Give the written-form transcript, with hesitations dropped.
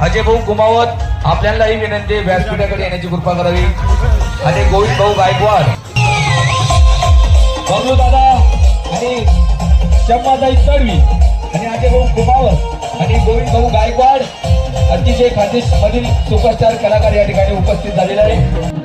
अजय भाऊ कुमावत आपल्यालाही विनंती व्यासपीठाकडे येण्याची कृपा करावी आणि गोविंद भाऊ गायकवाड बबलू दादा आणि चम्माताई तडवी आणि अजय भाऊ कुमावत आणि गोविंद भाऊ गायकवाड अतिशय खानदेश मधील सुपरस्टार कलाकार या ठिकाणी उपस्थित झालेले आहे।